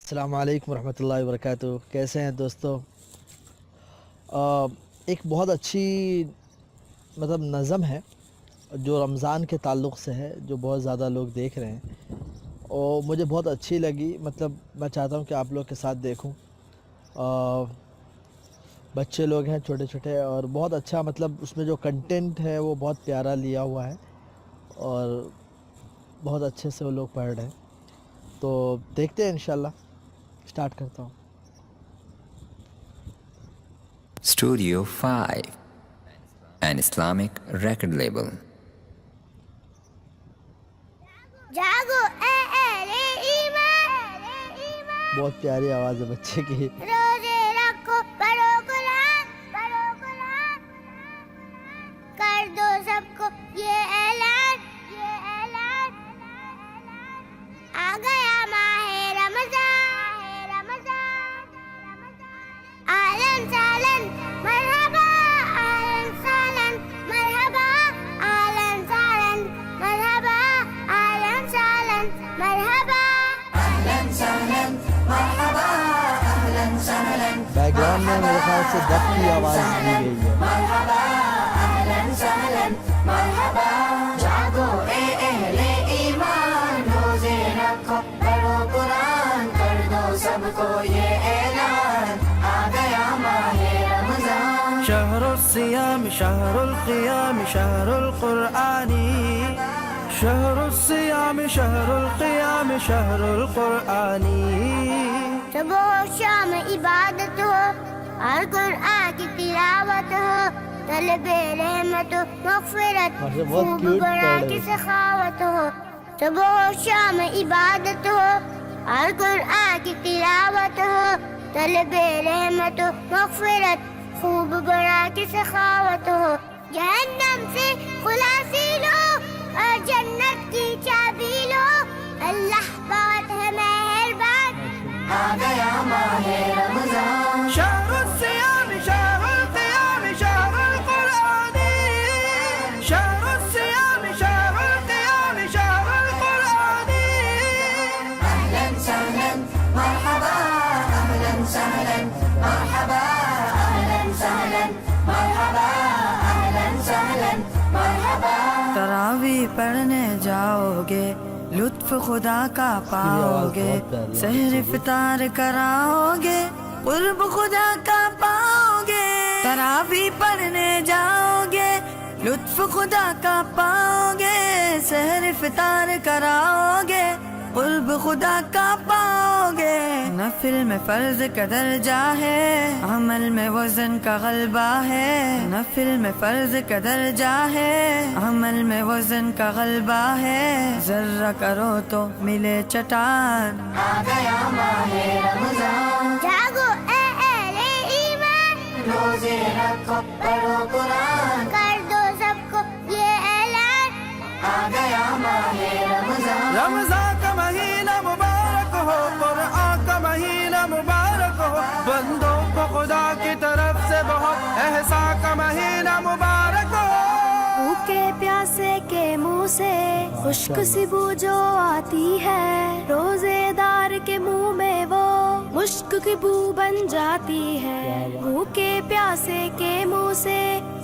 السلام علیکم ورحمۃ اللہ وبرکاتہ. کیسے ہیں دوستو؟ ایک بہت اچھی نظم ہے جو رمضان کے تعلق سے ہے، جو بہت زیادہ لوگ دیکھ رہے ہیں اور مجھے بہت اچھی لگی. میں چاہتا ہوں کہ آپ لوگ کے ساتھ دیکھوں. بچے لوگ ہیں چھوٹے چھوٹے، اور بہت اچھا اس میں جو کنٹینٹ ہے وہ بہت پیارا لیا ہوا ہے اور بہت اچھے سے وہ لوگ پڑھ رہے ہیں. تو دیکھتے ہیں انشاءاللہ. اسٹارٹ کرتا ہوں. Studio 5, an Islamic record label. جاگو اے اہلِ ایمان، بہت پیاری آواز ہے بچے کی. روزے رکھو، پڑھو قرآن، کر دو سب کو یہ اعلان. آ گیا ماہ رمضان، اہلاً سہلاً مرحبا، اہلاً سہلاً مرحبا، اہلاً سہلاً مرحبا، اہلاً سہلاً مرحبا. بیک گراؤنڈ میں میرے خیال سے دف کی آواز دی گئی ہے. جاگو اے اہل ایمان، روزے رکھو، پڑھو قرآن، کر دو سب کو یہ اعلان. آ گیا ماہ رمضان، شهر الصيام شهر القيام شهر القرآن، شهر الصيام شهر القيام شهر القرآن. صبح و شام عبادت ہو اور قرآن کی تلاوت ہو، طلب رحمت و مغفرت، ماشاء اللہ، بہت خوب کیوٹ بڑا پڑھ رہے کی ہیں. سخاوت ہو. صبح و شام عبادت ہو اور قرآن کی تلاوت ہو، طلب رحمت و مغفرت، خوب بڑا کی سخاوت ہو. جہنم سے خلاصی لو اور جنت کی چابی لو، اللہ بہت ہے مہربان. آ گیا ماہ رمضان. شهر الصيام شهر القيام شهر القرآن، شهر الصيام شهر القيام شهر القرآن. اہلاً سہلاً مرحبا، اہلاً سہلاً مرحبا، اہلاً سہلاً مرحبا، اہلاً سہلاً مرحبا. تراویح پڑھنے جاؤ گے، لطف خدا کا پاؤ گے، سحر افطار کراؤ گے، قرب خدا کا پاؤ گے. تراویح پڑھنے جاؤ گے، لطف خدا کا پاؤ گے، سحر افطار کراؤ گے، قرب خدا کا پاؤ گے. نفل میں فرض کا درجہ ہے، عمل میں وزن کا غلبہ ہے. نفل میں فرض کا درجہ ہے، عمل میں وزن کا غلبہ ہے. ذرہ کرو تو ملے چٹان. آ گیا ماہ رمضان، جاگو اے اہل ایمان، روزے رکھو، پڑھو قرآن، کر دو سب کو یہ اعلان. آ گیا ماہ رمضان. رمضان کا مہینہ مبارک ہو، قرآن کا مہینہ مبارک ہو، بندوں کو خدا کی طرف سے بہت احسان کا مہینہ مبارک ہو. بھوکے پیاسے کے منہ سے خشک سی بو جو آتی ہے، روزے دار کے منہ میں وہ مشک کی بو بن جاتی ہے. بھوکے پیاسے کے منہ سے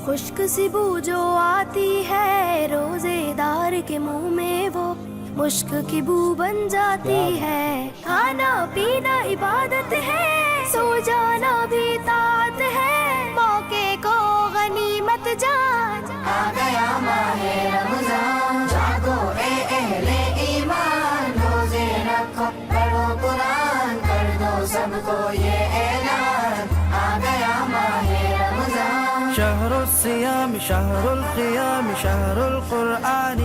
خشک سی بو جو آتی ہے، روزے دار کے منہ میں وہ مشک کی بو بن جاتی ہے. کھانا پینا عبادت ہے، سو جانا بھی طاعت ہے، موقع کو غنیمت جان. آ گیا ماہ رمضان، جاگو اے اہل ایمان، روزے رکھو، پڑھو قرآن، کر دو سب کو یہ اعلان. آ گیا ماہ رمضان، شهر الصيام شهر القيام شهر القرآن،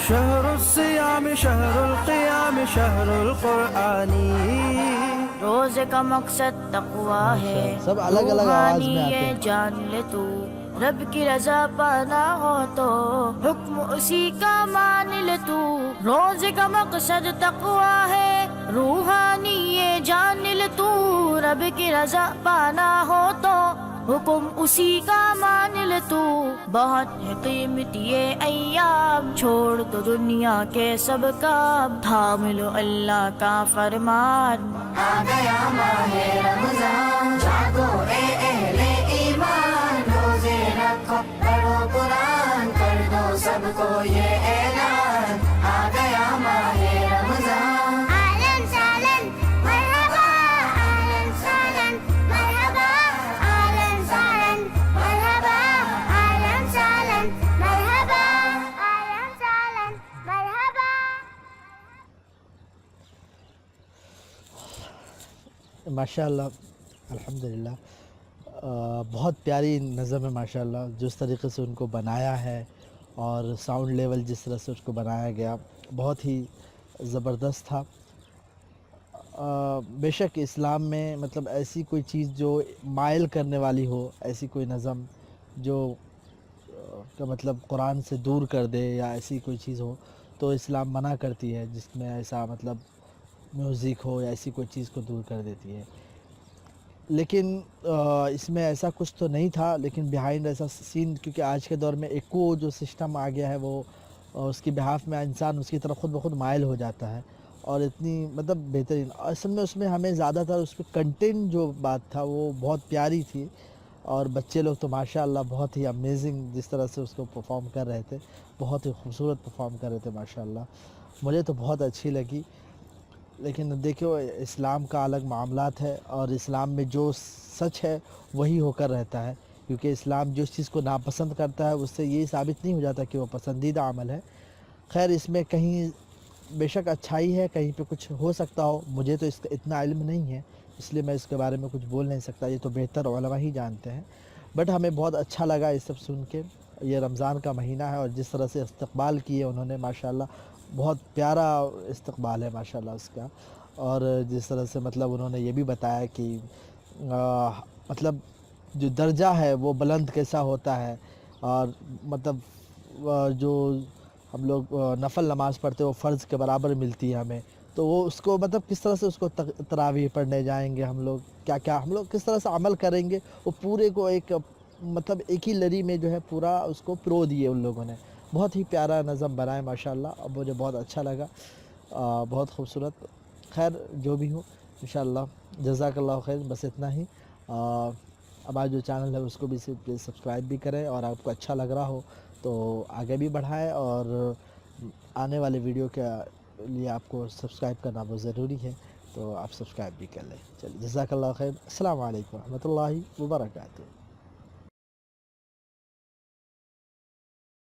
شهر الصيام شهر القيام شهر القرآن. روزے کا مقصد تقویٰ ہے، سب الگ الگ آواز میں آتے ہیں. جان لے تو رب کی رضا پانا ہو تو حکم اسی کا مان لے تو. روزے کا مقصد تقویٰ ہے، روحانی یہ جان لے تو رب کی رضا پانا ہو تو حکم اسی کا مان لے تو بہت ہے قیمتی یہ ایام چھوڑ دو دنیا کے سب کام تھام لو اللہ کا فرمان آ گیا ماہ رمضان جاگو اے اہل ایمان روزے رکھو پڑھو قرآن کر دو سب کو یہ اعلان آ گیا ماہ رمضان أهلا سهلا مرحبا أهلا سهلا مرحبا أهلا سهلا مرحبا أهلا سهلا مرحبا أهلا سهلا مرحبا. ماشاءاللہ الحمدللہ بہت پیاری نظم ہے ماشاءاللہ. جس طریقے سے ان کو بنایا ہے اور ساؤنڈ لیول جس طرح سے اس کو بنایا گیا بہت ہی زبردست تھا. بے شک اسلام میں مطلب ایسی کوئی چیز جو مائل کرنے والی ہو, ایسی کوئی نظم جو کا مطلب قرآن سے دور کر دے یا ایسی کوئی چیز ہو تو اسلام منع کرتی ہے, جس میں ایسا مطلب میوزک ہو یا ایسی کوئی چیز کو دور کر دیتی ہے. لیکن اس میں ایسا کچھ تو نہیں تھا, لیکن بیہائنڈ ایسا سین, کیونکہ آج کے دور میں ایکو جو سسٹم آ گیا ہے وہ اس کی بہاف میں انسان اس کی طرف خود بخود مائل ہو جاتا ہے. اور اتنی مطلب بہترین اصل میں اس میں ہمیں زیادہ تر اس پہ کنٹینٹ جو بات تھا وہ بہت پیاری تھی. اور بچے لوگ تو ماشاءاللہ بہت ہی امیزنگ جس طرح سے اس کو پرفارم کر رہے تھے, بہت ہی خوبصورت پرفارم کر رہے تھے ماشاءاللہ. مجھے تو بہت اچھی لگی. لیکن دیکھو اسلام کا الگ معاملات ہے اور اسلام میں جو سچ ہے وہی ہو کر رہتا ہے, کیونکہ اسلام جو چیز کو ناپسند کرتا ہے اس سے یہ ثابت نہیں ہو جاتا کہ وہ پسندیدہ عمل ہے. خیر اس میں کہیں بے شک اچھائی ہے, کہیں پہ کچھ ہو سکتا ہو, مجھے تو اس کا اتنا علم نہیں ہے اس لیے میں اس کے بارے میں کچھ بول نہیں سکتا, یہ تو بہتر علماء ہی جانتے ہیں. بٹ ہمیں بہت اچھا لگا یہ سب سن کے. یہ رمضان کا مہینہ ہے اور جس طرح سے استقبال کیے انہوں نے ماشاءاللہ بہت پیارا استقبال ہے ماشاءاللہ اس کا. اور جس طرح سے مطلب انہوں نے یہ بھی بتایا کہ مطلب جو درجہ ہے وہ بلند کیسا ہوتا ہے, اور مطلب جو ہم لوگ نفل نماز پڑھتے وہ فرض کے برابر ملتی ہے ہمیں, تو وہ اس کو مطلب کس طرح سے اس کو تراویح پڑھنے جائیں گے ہم لوگ, کیا ہم لوگ کس طرح سے عمل کریں گے, وہ پورے کو ایک مطلب ایک ہی لری میں جو ہے پورا اس کو پرو دیے ان لوگوں نے. بہت ہی پیارا نظم بنائے ماشاءاللہ, اور مجھے بہت اچھا لگا, بہت خوبصورت. خیر جو بھی ہو انشاءاللہ جزاک اللہ خیر. بس اتنا ہی. ہمارا جو چینل ہے اس کو بھی پلیز سبسکرائب بھی کریں, اور آپ کو اچھا لگ رہا ہو تو آگے بھی بڑھائیں, اور آنے والے ویڈیو کے لیے آپ کو سبسکرائب کرنا بہت ضروری ہے, تو آپ سبسکرائب بھی کر لیں. چلیے جزاک اللہ خیر. السلام علیکم ورحمۃ اللہ وبرکاتہ.